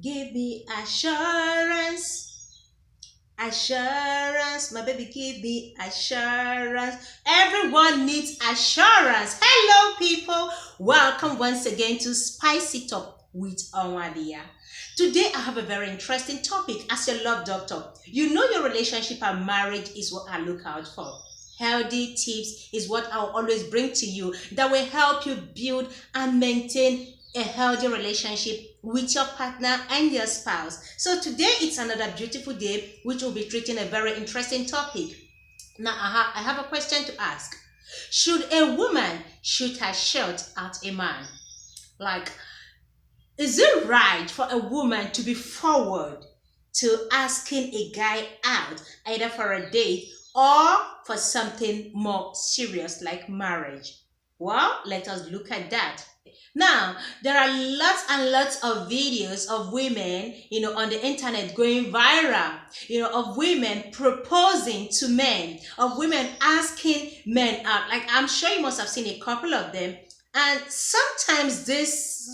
Give me assurance, assurance. My baby, give me assurance. Everyone needs assurance. Hello, people. Welcome once again to Spice It Up with Onwadiya. Today, I have a very interesting topic. As your love doctor, you know your relationship and marriage is what I look out for. Healthy tips is what I'll always bring to you that will help you build and maintain a healthy relationship with your partner and your spouse. So today it's another beautiful day which will be treating a very interesting topic. Now I have a question to ask. Should a woman shoot her shot at a man? Like, is it right for a woman to be forward to asking a guy out either for a date or for something more serious like marriage? Well, let us look at that. Now, there are lots and lots of videos of women, on the internet going viral, of women proposing to men, of women asking men out. Like, I'm sure you must have seen a couple of them. And sometimes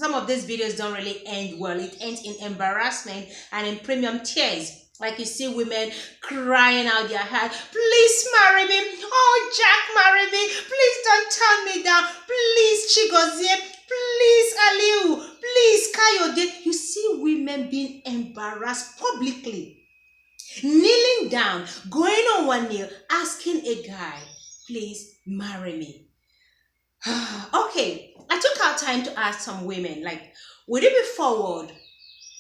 some of these videos don't really end well. It ends in embarrassment and in premium tears. Like you see women crying out their heart, please marry me. Oh, Jack, marry me. Please don't turn me down. Please, Chigozie. Please, Aliu. Please, Kayode. You see women being embarrassed publicly, kneeling down, going on one knee, asking a guy, please marry me. Okay, I took our time to ask some women, like, would it be forward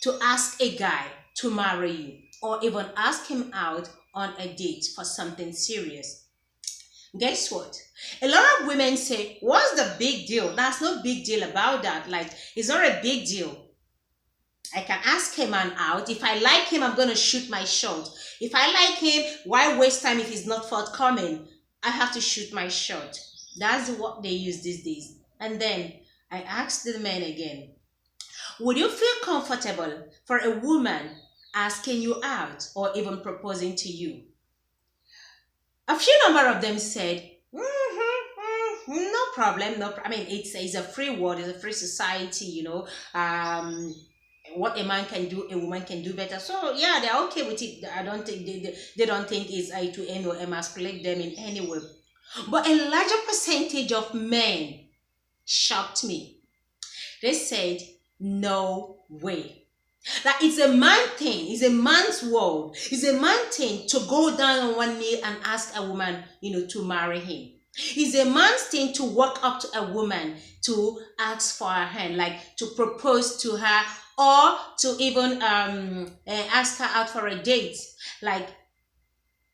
to ask a guy to marry you or even ask him out on a date for something serious? Guess what? A lot of women say, what's the big deal? There's no big deal about that. Like, it's not a big deal. I can ask a man out. If I like him, I'm going to shoot my shot. If I like him, why waste time if he's not forthcoming? I have to shoot my shot. That's what they use these days. And then I asked the men again, would you feel comfortable for a woman asking you out or even proposing to you? A few number of them said, no problem, no. I mean, it's a free world, it's a free society, what a man can do, a woman can do better. So yeah, they're okay with it. I don't think they don't think it's to end or emasculate them in any way. But a larger percentage of men shocked me. They said, no way. That it's a man thing, it's a man's world, it's a man thing to go down on one knee and ask a woman, to marry him. It's a man's thing to walk up to a woman to ask for her hand, like to propose to her or to even ask her out for a date. Like,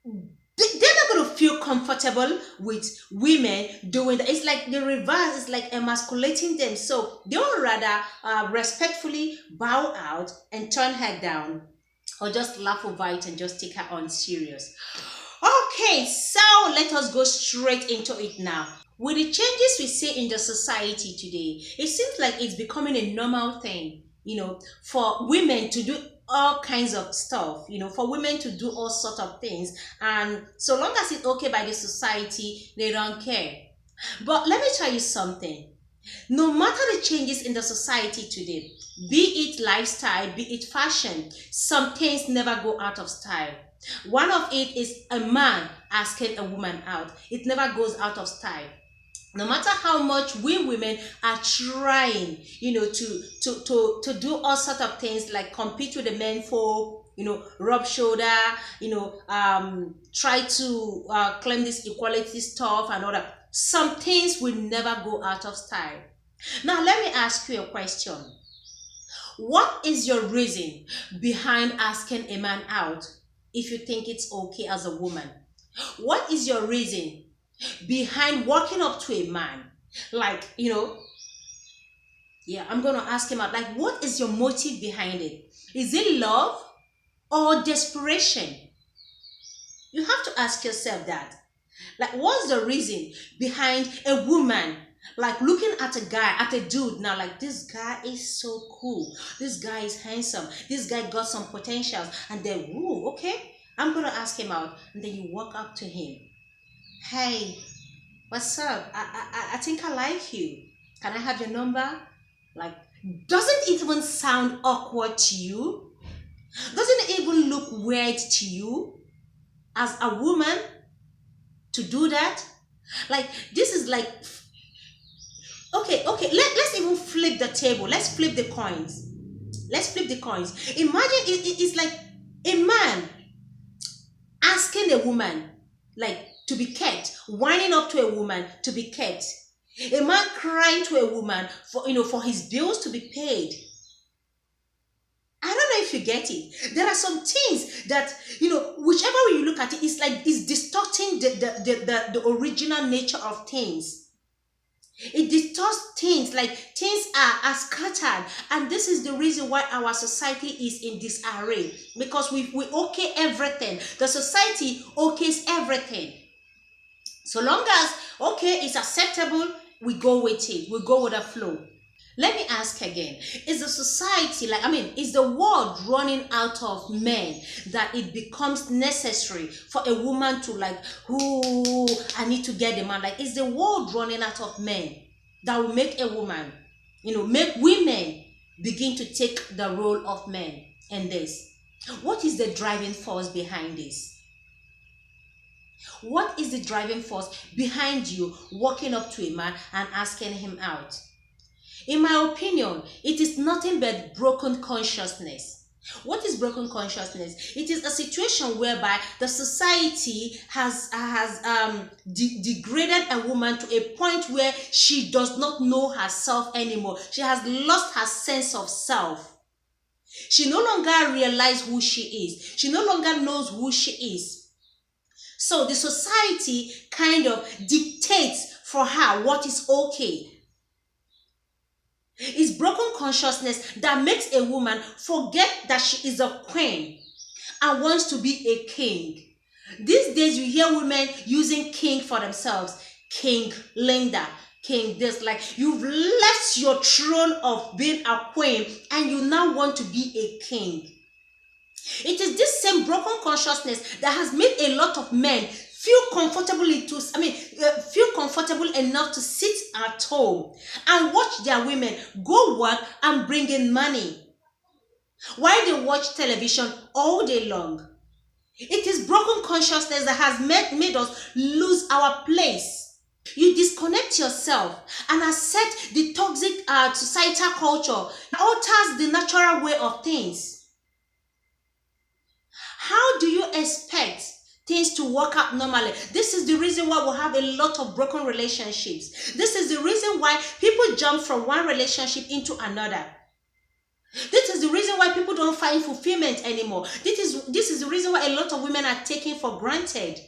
they're not going to feel comfortable with women doing that. It's like the reverse. It's like emasculating them. So they would rather respectfully bow out and turn her down, or just laugh over it and just take her on serious. Okay, so let us go straight into it now. With the changes we see in the society today, it seems like it's becoming a normal thing, for women to do all kinds of stuff, for women to do all sorts of things. And so long as it's okay by the society, they don't care. But let me tell you something. No matter the changes in the society today, be it lifestyle, be it fashion, some things never go out of style. One of it is a man asking a woman out. It never goes out of style. No matter how much we women are trying, to do all sorts of things like compete with the men for, rub shoulder, try to claim this equality stuff and all that. Some things will never go out of style. Now, let me ask you a question. What is your reason behind asking a man out if you think it's okay as a woman? What is your reason behind walking up to a man? Like, yeah, I'm going to ask him out. Like, what is your motive behind it? Is it love or desperation? You have to ask yourself that. Like, what's the reason behind a woman, like, looking at a guy, at a dude now, like, this guy is so cool. This guy is handsome. This guy got some potentials. And then, ooh, okay, I'm going to ask him out. And then you walk up to him. Hey, what's up? I think I like you. Can I have your number? Like, Doesn't it even sound awkward to you? Doesn't it even look weird to you as a woman to do that? Like, this is like, okay, let's even flip the table. Let's flip the coins. Let's flip the coins. Imagine it's like a man asking a woman, like, to be kept, whining up to a woman to be kept. A man crying to a woman for, for his bills to be paid. I don't know if you get it. There are some things that, whichever way you look at it, it's distorting the original nature of things. It distorts things, like things are scattered, and this is the reason why our society is in disarray, because we okay everything. The society okays everything. So long as okay it's acceptable, we go with it, we go with the flow. Let me ask again, is the society, is the world running out of men that it becomes necessary for a woman to, like, who I need to get a man? Like, is the world running out of men that will make a woman, make women begin to take the role of men in this? What is the driving force behind this? What is the driving force behind you walking up to a man and asking him out? In my opinion, it is nothing but broken consciousness. What is broken consciousness? It is a situation whereby the society has degraded a woman to a point where she does not know herself anymore. She has lost her sense of self. She no longer realizes who she is. She no longer knows who she is. So the society kind of dictates for her what is okay. It's broken consciousness that makes a woman forget that she is a queen and wants to be a king. These days you hear women using king for themselves. King Linda, king this. Like, you've left your throne of being a queen and you now want to be a king. It is this same broken consciousness that has made a lot of men feel comfortable enough to sit at home and watch their women go work and bring in money while they watch television all day long. It is broken consciousness that has made us lose our place. You disconnect yourself and accept the toxic societal culture that alters the natural way of things. How do you expect things to work out normally? This is the reason why we have a lot of broken relationships. This is the reason why people jump from one relationship into another. This is the reason why people don't find fulfillment anymore. This is the reason why a lot of women are taken for granted.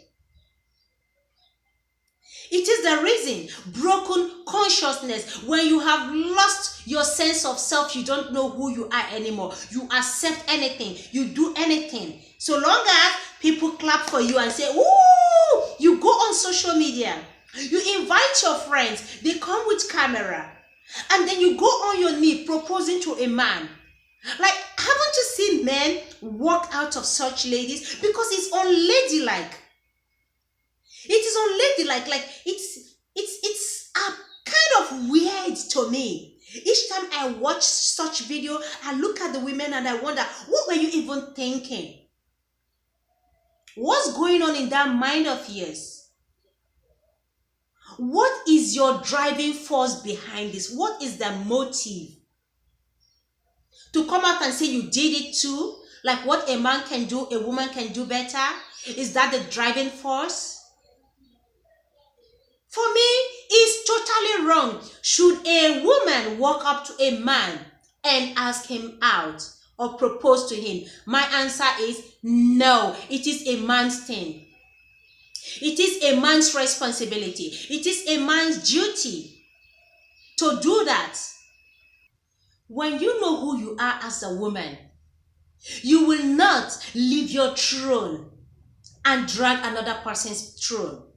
It is the reason, broken consciousness. When you have lost your sense of self, you don't know who you are anymore. You accept anything, you do anything. So long as people clap for you and say, "Ooh," you go on social media, you invite your friends, they come with camera, and then you go on your knee proposing to a man. Like, haven't you seen men walk out of such ladies? Because it's unladylike. It is unladylike. Like, it's kind of weird to me. Each time I watch such video, I look at the women and I wonder, what were you even thinking? What's going on in that mind of yours? What is your driving force behind this? What is the motive? To come out and say you did it too? Like, what a man can do, a woman can do better? Is that the driving force? For me, it's totally wrong. Should a woman walk up to a man and ask him out or propose to him? My answer is no. It is a man's thing. It is a man's responsibility. It is a man's duty to do that. When you know who you are as a woman, you will not leave your throne and drag another person's throne.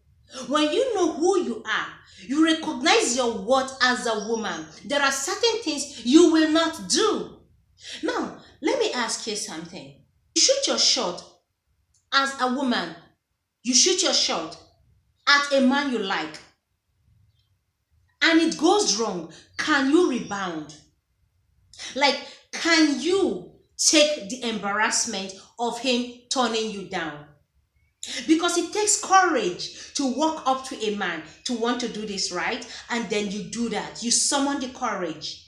When you know who you are, you recognize your worth as a woman. There are certain things you will not do. Now, let me ask you something. You shoot your shot as a woman. You shoot your shot at a man you like, and it goes wrong. Can you rebound? Like, can you take the embarrassment of him turning you down? Because it takes courage to walk up to a man to want to do this, right? And then you do that. You summon the courage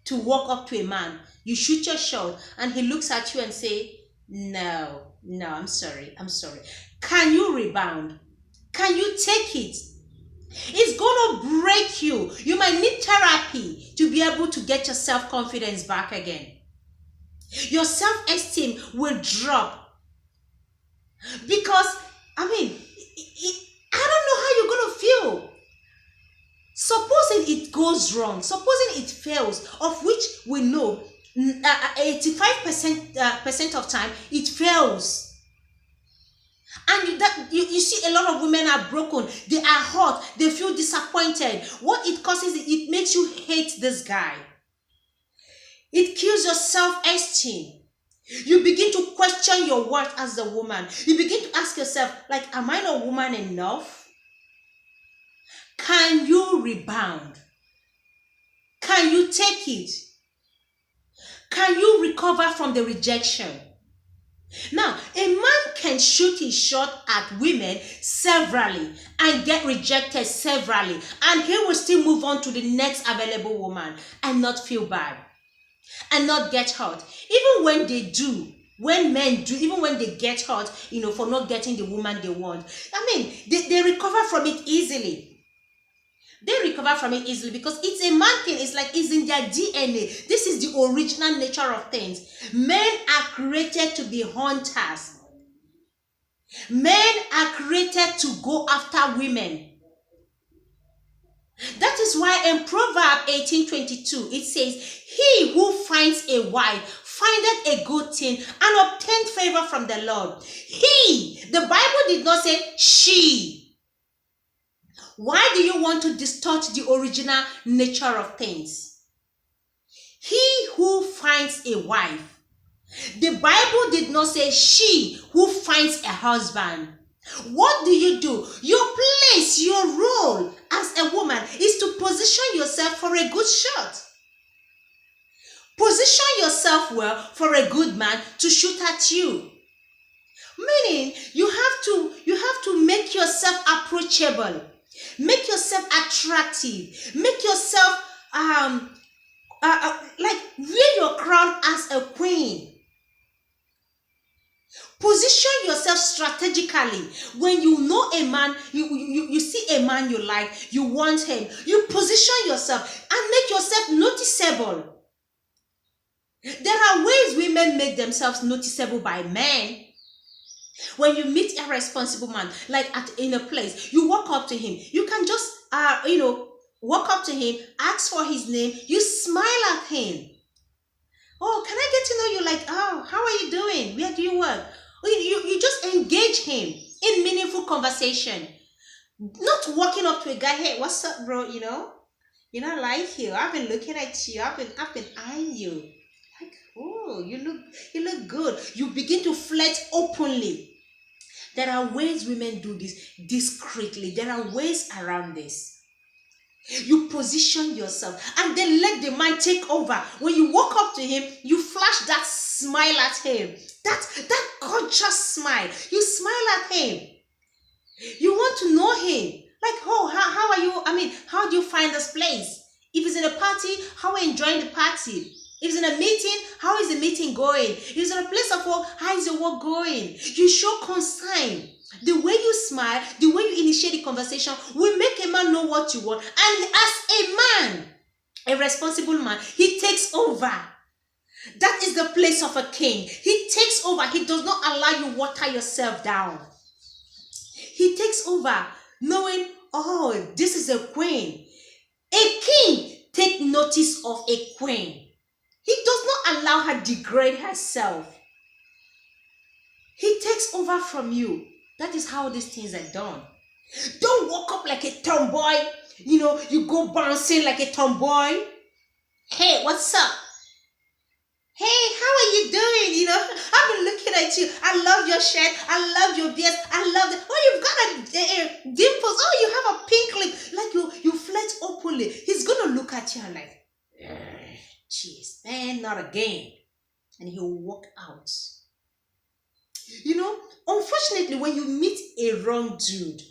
to walk up to a man. You shoot your shot and he looks at you and say, no, no, I'm sorry, I'm sorry. Can you rebound? Can you take it? It's gonna break you. You might need therapy to be able to get your self-confidence back again. Your self-esteem will drop because, I don't know how you're gonna feel. Supposing it goes wrong, supposing it fails, of which we know 85% of time it fails. And you see a lot of women are broken, they are hurt, they feel disappointed. What it causes, it makes you hate this guy. It kills your self-esteem. You begin to question your worth as a woman. You begin to ask yourself, like, am I not woman enough? Can you rebound? Can you take it? Can you recover from the rejection? Now, a man can shoot his shot at women severally and get rejected severally, and he will still move on to the next available woman and not feel bad and not get hurt. Even when they do, when men do, even when they get hurt, for not getting the woman they want, they recover from it easily. They recover from it easily because it's a man thing. It's like it's in their DNA. This is the original nature of things. Men are created to be hunters. Men are created to go after women. That is why in Proverbs 18:22 it says, he who finds a wife findeth a good thing and obtains favor from the Lord. He, the Bible did not say she. Why do you want to distort the original nature of things? He who finds a wife. The Bible did not say she who finds a husband. What do? Your place, your role as a woman is to position yourself for a good shot. Position yourself well for a good man to shoot at you. Meaning, you have to make yourself approachable. Make yourself attractive. Make yourself like wear your crown as a queen. Position yourself strategically. When you know a man, you see a man you like, you want him, you position yourself and make yourself noticeable. There are ways women make themselves noticeable by men. When you meet a responsible man, like in a place, you walk up to him. You can just, walk up to him, ask for his name, you smile at him. Oh, can I get to know you? Like, oh, how are you doing? Where do you work? You just engage him in meaningful conversation. Not walking up to a guy, hey, what's up, bro? I like you. I've been looking at you. I've been eyeing you. Like, oh, you look good. You begin to flirt openly. There are ways women do this discreetly. There are ways around this. You position yourself and then let the man take over. When you walk up to him, you flash that smile at him. That gorgeous smile. You smile at him. You want to know him. Like, oh, how are you? How do you find this place? If it's in a party, how are you enjoying the party? If it's in a meeting, how is the meeting going? If it's in a place of work, how is the work going? You show concern. The way you smile, the way you initiate the conversation will make a man know what you want. And as a man, a responsible man, he takes over. That is the place of a king. He takes over. He does not allow you water yourself down. He takes over knowing, oh, this is a queen. A king takes notice of a queen. He does not allow her degrade herself. He takes over from you. That is how these things are done. Don't walk up like a tomboy. You go bouncing like a tomboy. Hey, what's up? Hey, how are you doing? I've been looking at you. I love your shirt. I love your beard. I love it. Oh, you've got a dimples. Oh, you have a pink lip. Like you flirt openly. He's going to look at you and like, Jeez, man, not again. And he'll walk out. Unfortunately, when you meet a wrong dude,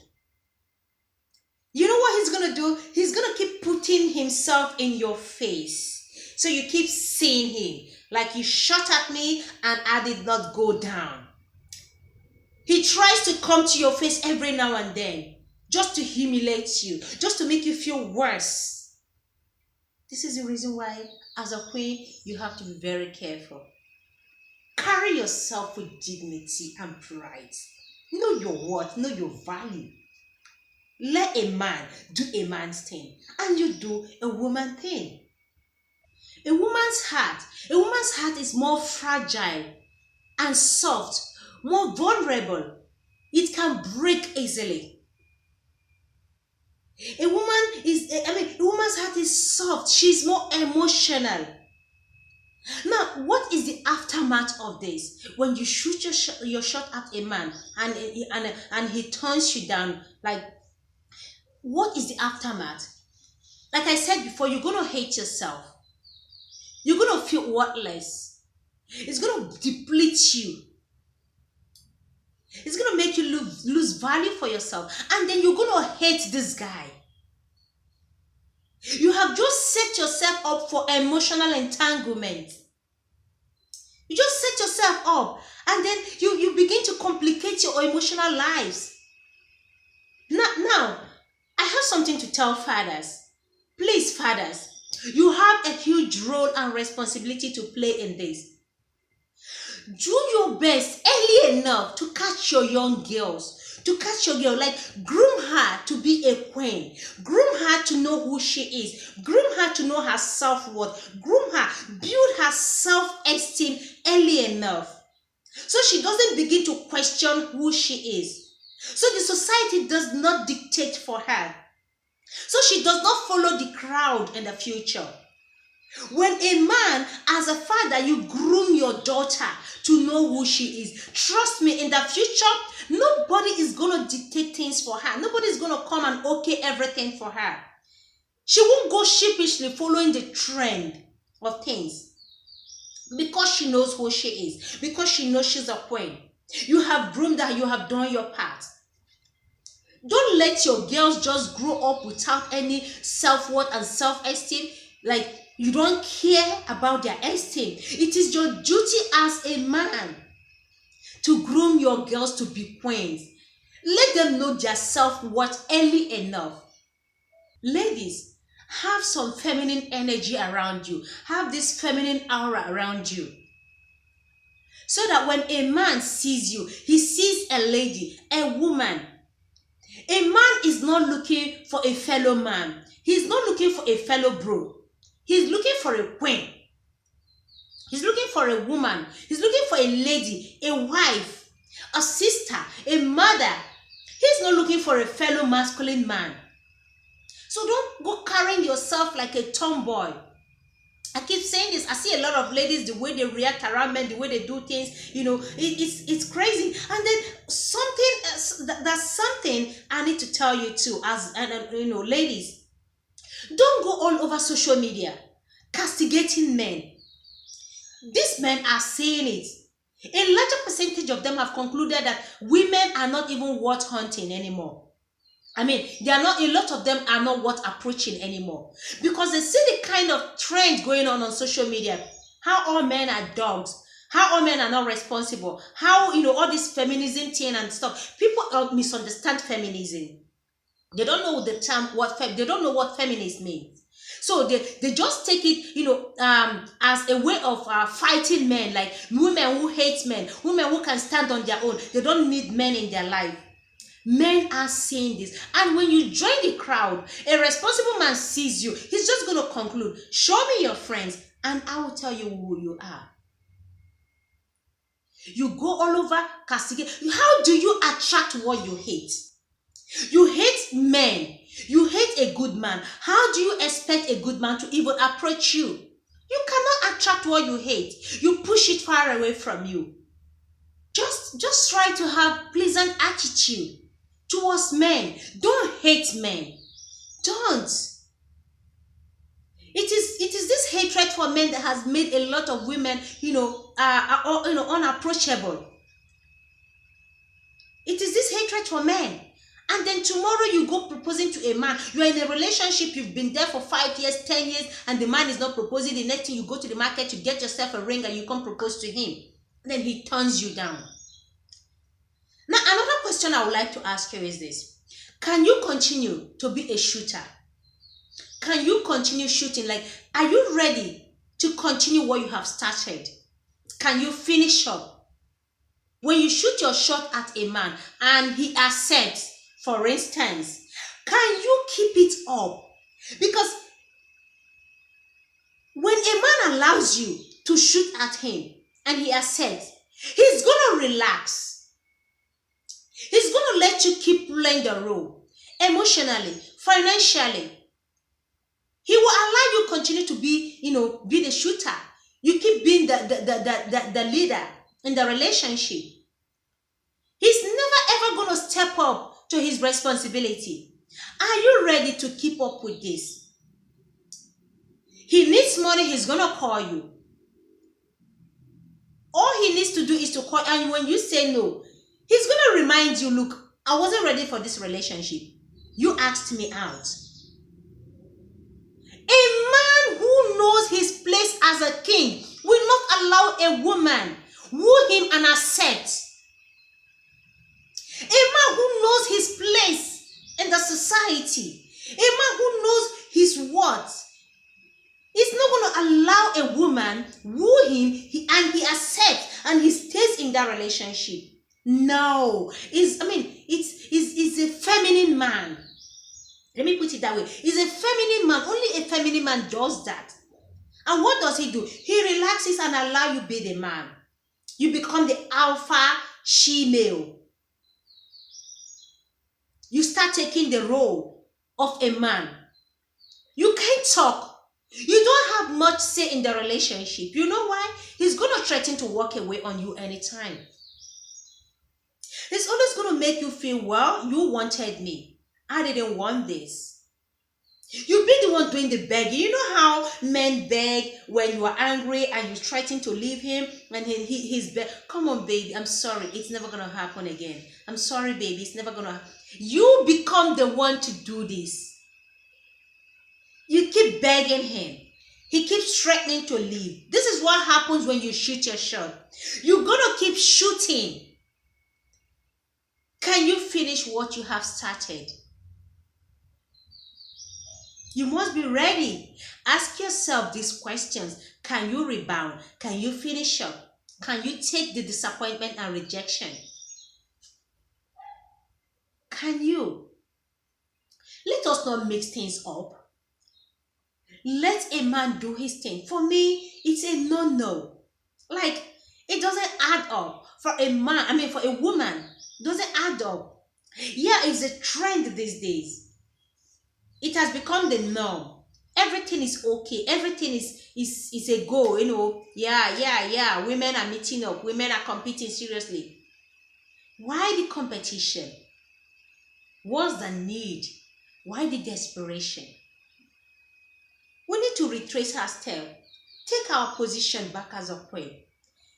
you know what he's gonna do? He's gonna keep putting himself in your face. So you keep seeing him. Like you shot at me and I did not go down. He tries to come to your face every now and then just to humiliate you, just to make you feel worse. This is the reason why, as a queen, you have to be very careful. Carry yourself with dignity and pride. Know your worth, know your value. Let a man do a man's thing, and you do a woman's thing. A woman's heart is more fragile and soft, more vulnerable. It can break easily. A woman's heart is soft. She's more emotional. Now, what is the aftermath of this? When you shoot your shot at a man and he turns you down, like, what is the aftermath? Like I said before, you're going to hate yourself. You're going to feel worthless. It's going to deplete you. It's going to make you lose value for yourself. And then you're going to hate this guy. You have just set yourself up for emotional entanglement. You just set yourself up. And then you begin to complicate your emotional lives. Now, I have something to tell fathers. Please, fathers, you have a huge role and responsibility to play in this. Do your best early enough to catch your young girls. Like groom her to be a queen. Groom her to know who she is. Groom her to know her self-worth. Groom her, build her self-esteem early enough. So she doesn't begin to question who she is. So the society does not dictate for her. So she does not follow the crowd in the future. When a man, as a father, you groom your daughter to know who she is. Trust me, in the future, nobody is going to dictate things for her. Nobody is going to come and okay everything for her. She won't go sheepishly following the trend of things. Because she knows who she is. Because she knows she's a queen. You have groomed her. You have done your part. Don't let your girls just grow up without any self-worth and self-esteem. Like, you don't care about their esteem. It is your duty as a man to groom your girls to be queens. Let them know their self-worth early enough. Ladies, have some feminine energy around you. Have this feminine aura around you. So that when a man sees you, he sees a lady, a woman. A man is not looking for a fellow man. He's not looking for a fellow bro. He's looking for a queen. He's looking for a woman. He's looking for a lady, a wife, a sister, a mother. He's not looking for a fellow masculine man. So don't go carrying yourself like a tomboy. I keep saying this. I see a lot of ladies, the way they react around men, the way they do things, it's crazy. And then that's something I need to tell you too, as ladies. Don't go all over social media castigating men. These men are saying it. A larger percentage of them have concluded that women are not even worth hunting anymore. They are not, a lot of them are not worth approaching anymore. Because they see the kind of trend going on social media. How all men are dogs. How all men are not responsible. How, all this feminism thing and stuff. People misunderstand feminism. They don't know the term, they don't know what feminist means. So they just take it, as a way of fighting men, like women who hate men, women who can stand on their own. They don't need men in their life. Men are saying this. And when you join the crowd, a responsible man sees you. He's just going to conclude, show me your friends and I will tell you who you are. You go all over castigate. How do you attract what you hate? You hate men. You hate a good man. How do you expect a good man to even approach you? You cannot attract what you hate. You push it far away from you. Just try to have pleasant attitude towards men. Don't hate men. Don't. It is this hatred for men that has made a lot of women, unapproachable. It is this hatred for men. And then tomorrow you go proposing to a man. You are in a relationship, you've been there for 5 years, 10 years, and the man is not proposing. The next thing, you go to the market, you get yourself a ring, and you come propose to him. Then he turns you down. Now, another question I would like to ask you is this. Can you continue to be a shooter? Can you continue shooting? Like, are you ready to continue what you have started? Can you finish up? When you shoot your shot at a man and he accepts, for instance, can you keep it up? Because when a man allows you to shoot at him and he accepts, he's going to relax. He's going to let you keep playing the role emotionally, financially. He will allow you continue to be the shooter. You keep being the leader in the relationship. He's never ever going to step up to his responsibility. Are you ready to keep up with this? He needs money, he's going to call you. All he needs to do is to call, and when you say no, he's going to remind you, look, I wasn't ready for this relationship. You asked me out. A man who knows his place as a king will not allow a woman woo him and accept. A man who knows his place in the society, a man who knows his worth, is not going to allow a woman woo him and he accepts and he stays in that relationship. No, it's a feminine man. Let me put it that way. He's a feminine man. Only a feminine man does that. And what does he do? He relaxes and allows you be the man. You become the alpha she-male. You start taking the role of a man. You can't talk. You don't have much say in the relationship. You know why? He's going to threaten to walk away on you anytime. He's always going to make you feel, well, you wanted me. I didn't want this. You've been the one doing the begging. You know how men beg when you are angry and you threaten to leave him and he's come on, baby, I'm sorry. It's never going to happen again. I'm sorry, baby. It's never going to happen. You become the one to do this. You keep begging him. He keeps threatening to leave. This is what happens when you shoot your shot. You're going to keep shooting. Can you finish what you have started? You must be ready. Ask yourself these questions. Can you rebound? Can you finish up? Can you take the disappointment and rejection? Can you? Let us not mix things up. Let a man do his thing. For me, it's a no-no. Like, it doesn't add up. For a man, for a woman, it doesn't add up. Yeah, it's a trend these days. It has become the norm. Everything is okay. Everything is a go, Yeah. Women are meeting up. Women are competing seriously. Why the competition? What's the need? Why the desperation? We need to retrace our step. Take our position back as a queen.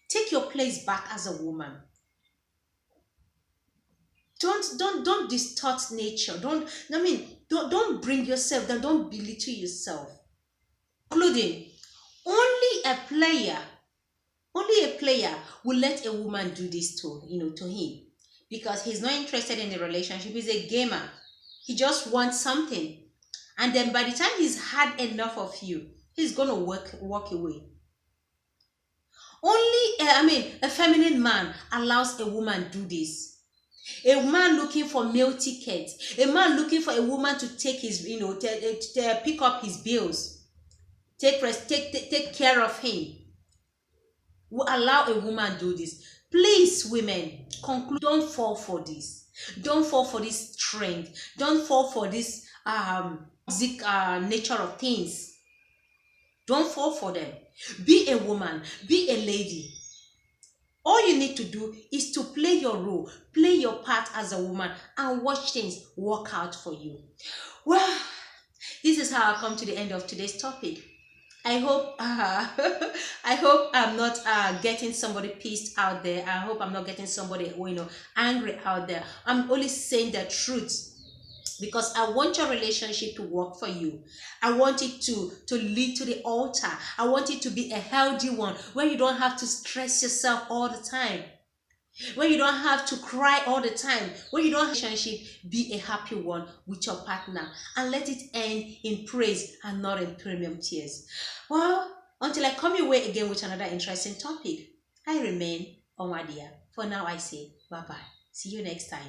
Take your place back as a woman. Don't distort nature. Don't bring yourself down. Don't belittle yourself. Including only a player will let a woman do this to him, because he's not interested in the relationship. He's a gamer. He just wants something, and then by the time he's had enough of you, he's gonna walk away. Only a feminine man allows a woman do this. A man looking for meal tickets, a man looking for a woman to take his, pick up his bills, take care of him, will allow a woman do this. Please, women, conclude. Don't fall for this. Don't fall for this trend. Don't fall for this toxic nature of things. Don't fall for them. Be a woman. Be a lady. All you need to do is to play your role, play your part as a woman, and watch things work out for you. Well, This is how I come to the end of today's topic. I hope I hope I'm not getting somebody pissed out there. I hope I'm not getting somebody angry out there. I'm only saying the truth because I want your relationship to work for you. I want it to lead to the altar. I want it to be a healthy one where you don't have to stress yourself all the time, where you don't have to cry all the time, where you don't have relationship be a happy one with your partner, and let it end in praise and not in premium tears. Well, until I come your way again with another interesting topic, I remain Onwadiya. For now, I say bye bye. See you next time.